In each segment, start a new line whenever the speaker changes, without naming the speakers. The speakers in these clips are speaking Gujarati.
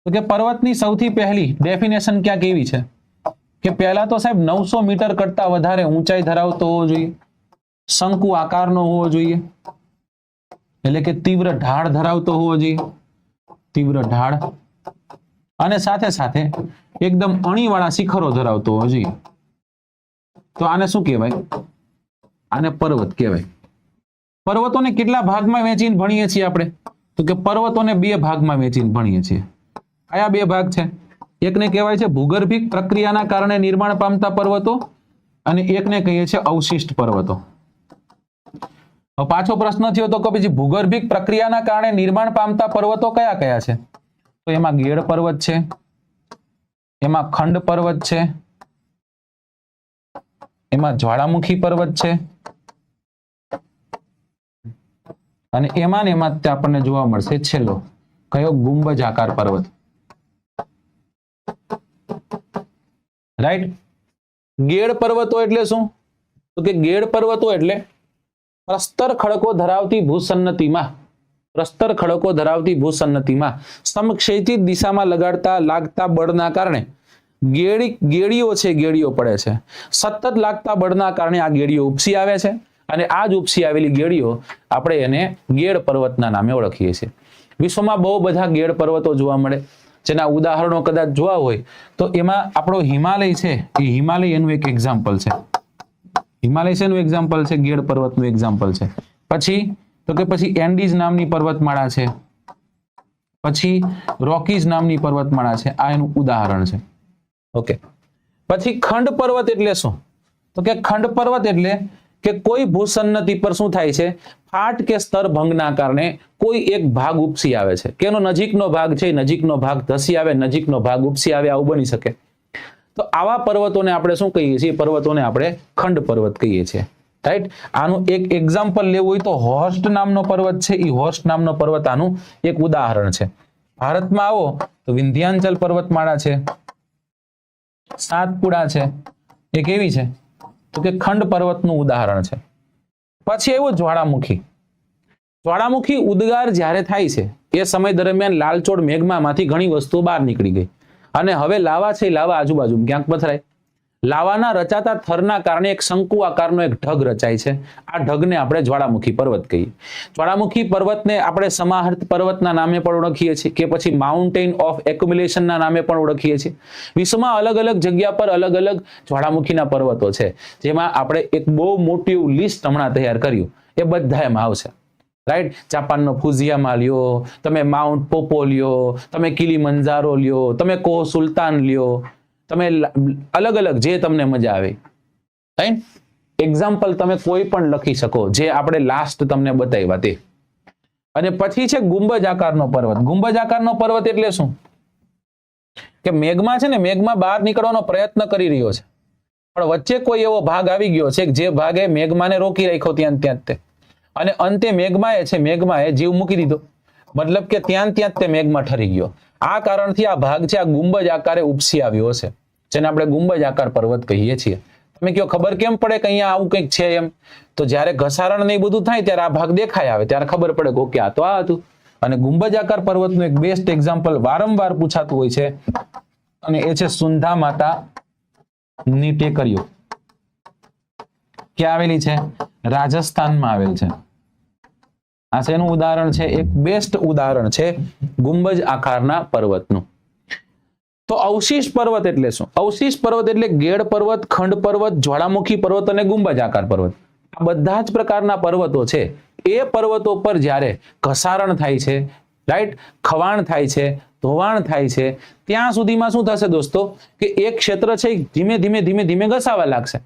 તો કે પર્વતની સૌથી પહેલી ડેફિનેશન ક્યાં કેવી છે કે પહેલા તો સાહેબ 900 મીટર કરતા વધારે ઊંચાઈ ધરાવતો હોવો જોઈએ, શંકુ આકારનો હોવો જોઈએ, એટલે કે તીવ્ર ઢાળ ધરાવતો હોવો જોઈએ, તીવ્ર ઢાળ, અને સાથે સાથે એકદમ અણીવાળા શિખરો ધરાવતો હોવો જોઈએ. તો આને શું કહેવાય? આને પર્વત કહેવાય. પર્વતોને કેટલા ભાગમાં વહેંચીને ભણીએ છીએ આપણે? તો કે પર્વતોને 2 ભાગમાં વહેંચીને ભણીએ છીએ. કયા 2 ભાગ છે? એકને કહેવાય છે ભૂગર્ભિક પ્રક્રિયાના કારણે નિર્માણ પામતા પર્વતો, અને એકને કહીએ છીએ અવશિષ્ટ પર્વતો. પાછો પ્રશ્ન થયો તો કે પછી ભૂગર્ભિક પ્રક્રિયાના કારણે નિર્માણ પામતા પર્વતો કયા કયા છે? તો એમાં ગેડ પર્વત છે, એમાં ખંડ પર્વત છે, એમાં જ્વાળામુખી પર્વત છે, અને એમાં ને એમાં આપણને જોવા મળશે છેલ્લો કયો? ગુંબજ આકાર પર્વત. રાઈટ. ગેડ પર્વતો એટલે શું? તો કે ગેડ પર્વતો એટલે પ્રસ્તર ખડકો ધરાવતી ભૂસન્નતિમાં, પ્રસ્તર ખડકો ધરાવતી ભૂસન્નતિમાં સમક્ષૈતિજ દિશામાં લાગતા બળના કારણે ગેડીઓ છે, ગેડીઓ પડે છે. સતત લાગતા બળના કારણે આ ગેડીઓ ઉપસી આવે છે, અને આ જ ઉપસી આવેલી ગેડીઓ આપણે એને ગેડ પર્વતના નામે ઓળખીએ છીએ. વિશ્વમાં બહુ બધા ગેડ પર્વતો જોવા મળે, જેના ઉદાહરણો કદાચ જોવા હોય તો એમાં આપણો હિમાલય છે, એ હિમાલય એનું એક એક્ઝામ્પલ છે. હિમાલય છે એનું એક્ઝામ્પલ છે, ગેડ પર્વતનું એક્ઝામ્પલ છે. પછી તો કે પછી એન્ડીઝ નામની પર્વતમાળા છે, પછી રોકીઝ નામની પર્વતમાળા છે, આ એનું ઉદાહરણ છે. ઓકે. પછી ખંડ પર્વત એટલે શું? તો કે ખંડ પર્વત એટલે કે કોઈ ભૂસન્નતિ પર શું થાય છે? ફાટ કે સ્તર ભંગના કારણે કોઈ એક ભાગ ઉપસી આવે છે, કે એનો નજીકનો ભાગ છે, નજીકનો ભાગ ધસી આવે, નજીકનો ભાગ ઉપસી આવે, આવું બની શકે. તો આવા પર્વતોને આપણે શું કહીએ છીએ? પર્વતોને આપણે ખંડ પર્વત કહીએ છીએ. રાઈટ. આનું એક એક્ઝામ્પલ લેવું હોય તો હોર્સ્ટ નામનો પર્વત છે, એ હોર્સ્ટ નામનો પર્વત આનું એક ઉદાહરણ છે. ભારતમાં આવો તો વિંધ્યાચલ પર્વતમાળા છે, સાતપુડા છે, એ કેવી છે? તો કે ખંડ પર્વતનું ઉદાહરણ છે. પછી એવું જ્વાળામુખી. જ્વાળામુખી ઉદ્ગાર જ્યારે થાય છે એ સમય દરમિયાન લાલચોળ મેઘમામાંથી ઘણી વસ્તુઓ બહાર નીકળી ગઈ, અને હવે લાવા છે, લાવા આજુબાજુ ક્યાંક પથરાય. લાવાના રચાતા થરના કારણે એક શંકુ આકારનો એક ઢગ રચાય છે. આ ઢગને આપણે જ્વાળામુખી પર્વત કહીએ. જ્વાળામુખી પર્વતને આપણે સમાહર્ત પર્વતના નામે પણ ઓળખીએ છીએ, કે પછી માઉન્ટેન ઓફ એક્યુમ્યુલેશનના નામે પણ ઓળખીએ છીએ. વિશ્વમાં અલગ અલગ જગ્યા પર અલગ અલગ જ્વાળામુખીના પર્વતો છે, જેમાં આપણે એક બહુ મોટી લિસ્ટ હમણાં તૈયાર કર્યું, એ બધા એમાં આવશે. રાઈટ. જાપાનનો ફુજીયામા લ્યો, તમે માઉન્ટ પોપો લ્યો, તમે કિલીમંજારો લ્યો, તમે કોહ સુલતાન લ્યો, તમે અલગ અલગ જે તમને મજા આવે. રાઈટ. એક્ઝામ્પલ તમે કોઈ પણ લખી શકો, જે આપણે લાસ્ટ તમને બતાવ્યા તે. અને પછી છે ગુંબજ આકારનો પર્વત. ગુંબજ આકારનો પર્વત એટલે શું? કે મેઘમાં છે ને, મેઘમાં બહાર નીકળવાનો પ્રયત્ન કરી રહ્યો છે, પણ વચ્ચે કોઈ એવો ભાગ આવી ગયો છે કે જે ભાગે મેઘમાને રોકી રાખ્યો ત્યાં જ તે, અને અંતે મેઘમાએ જીવ મૂકી દીધો. મતલબ કે ત્યાં જ તે મેઘમાં ઠરી ગયો. આ કારણથી આ ભાગ છે, આ ગુંબજ આકારે ઉપસી આવ્યો છે, જેને આપણે ગુંબજ આકાર પર્વત કહીએ છીએ. તમે કહો ખબર કેમ પડે કે અહીંયા આવું કંઈક છે એમ? તો જ્યારે ઘસારણ ને એ બધું થાય ત્યારે આ ભાગ દેખાય આવે, ત્યારે ખબર પડે કે ઓકે આ તો આ હતું. અને ગુંબજ આકાર પર્વતનું એક બેસ્ટ એક્ઝામ્પલ વારંવાર પૂછાતું હોય છે, અને એ છે સુંધા માતા ની ટેકરીઓ. ક્યાં આવેલી છે? રાજસ્થાનમાં આવેલ છે. આ છે એનું ઉદાહરણ છે, એક બેસ્ટ ઉદાહરણ છે ગુંબજ આકારના પર્વતનું. તો અવશિષ્ટ પર્વત એટલે શું? અવશિષ્ટ પર્વત એટલે ગેડ પર્વત, ખંડ પર્વત, જ્વાળામુખી પર્વત અને ગુંબજ આકાર પર્વત. આ બધા જ પ્રકારના પર્વતો છે. એ પર્વતો પર જ્યારે ઘસારણ થાય છે, રાઈટ, ખવાણ થાય છે, ધોવાણ થાય છે, ત્યાં સુધીમાં શું થશે દોસ્તો? કે એક ક્ષેત્ર છે ધીમે ધીમે ઘસાવા લાગશે.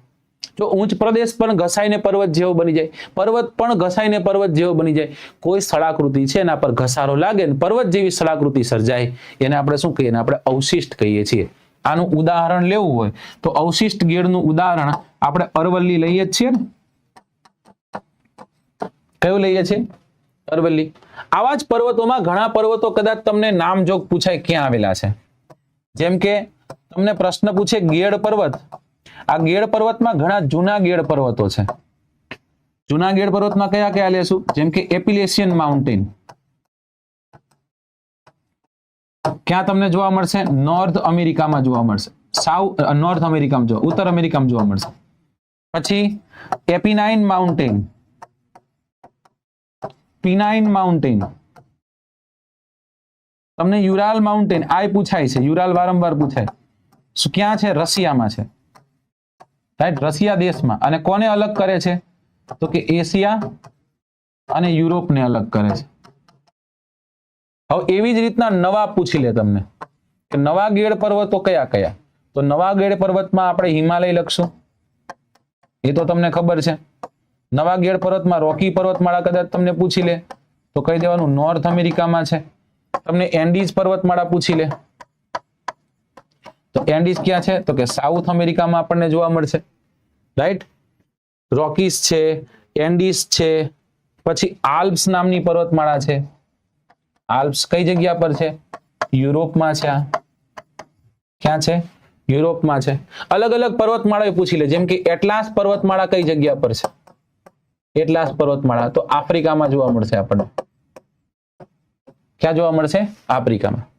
જો ઉચ્ચ પ્રદેશ પણ ઘસાઈને પર્વત જેવો બની જાય, પર્વત પણ ઘસાઈને પર્વત જેવો બની જાય. કોઈ સ્થળાકૃતિ છે એના પર ઘસારો લાગે ને પર્વત જેવી સ્થળાકૃતિ સર્જાય, એને આપણે શું કહીએ? આપણે અવશિષ્ટ કહીએ છીએ. આનું ઉદાહરણ લેવું હોય તો અવશિષ્ટ ગેડનું ઉદાહરણ આપણે અરવલ્લી લઈએ જ છીએ ને. કયું લઈએ છીએ? અરવલ્લી. આવા જ પર્વતોમાં ઘણા પર્વતો કદાચ તમને નામજોગ પૂછાય ક્યાં આવેલા છે. જેમ કે તમને પ્રશ્ન પૂછે ગેડ પર્વત. આ ગેડ પર્વતમાં ઘણા જૂના ગેડ પર્વતો છે. જૂના ગેડ પર્વતમાં કયા કયા લેશું? જેમ કે એપિલેશિયન માઉન્ટેન, ક્યાં તમને જોવા મળશે? નોર્થ અમેરિકામાં જોવા મળશે. નોર્થ અમેરિકામાં જોવા, ઉત્તર અમેરિકામાં જોવા મળશે. પછી એપિનાઇન માઉન્ટેન, પિનાઇન માઉન્ટેન, તમને યુરાલ માઉન્ટેન આ પૂછાય છે. યુરાલ વારંવાર પૂછાય. શું ક્યાં છે? રશિયામાં છે. રાઈટ, રશિયા દેશમાં. અને કોને અલગ કરે છે? તો કે એશિયા અને યુરોપને અલગ કરે છે. હવે એવી જ રીતના નવા પૂછી લે તમને કે નવા ગેડ પર્વતો કયા કયા? તો નવા ગેડ પર્વતમાં આપણે હિમાલય લખશું, એ તો તમને ખબર છે. નવા ગેડ પર્વતમાં રોકી પર્વતમાળા કદાચ તમને પૂછી લે તો કહી દેવાનું નોર્થ અમેરિકામાં છે. તમને એન્ડીઝ પર્વતમાળા પૂછી લે તો એન્ડીઝ ક્યાં છે? તો કે સાઉથ અમેરિકામાં આપણને જોવા મળશે. રાઈટ, રોકીસ છે, એન્ડીઝ છે. પછી આલ્પ્સ નામની પર્વતમાળા છે. આલ્પ્સ કઈ જગ્યા પર છે? યુરોપમાં છે. ક્યાં છે? યુરોપમાં છે. અલગ અલગ પર્વતમાળા પૂછી લે, જેમ કે એટલાસ પર્વતમાળા કઈ જગ્યા પર છે? એટલાસ પર્વતમાળા તો આફ્રિકામાં જોવા મળશે આપણને. ક્યાં જોવા મળશે? આફ્રિકામાં.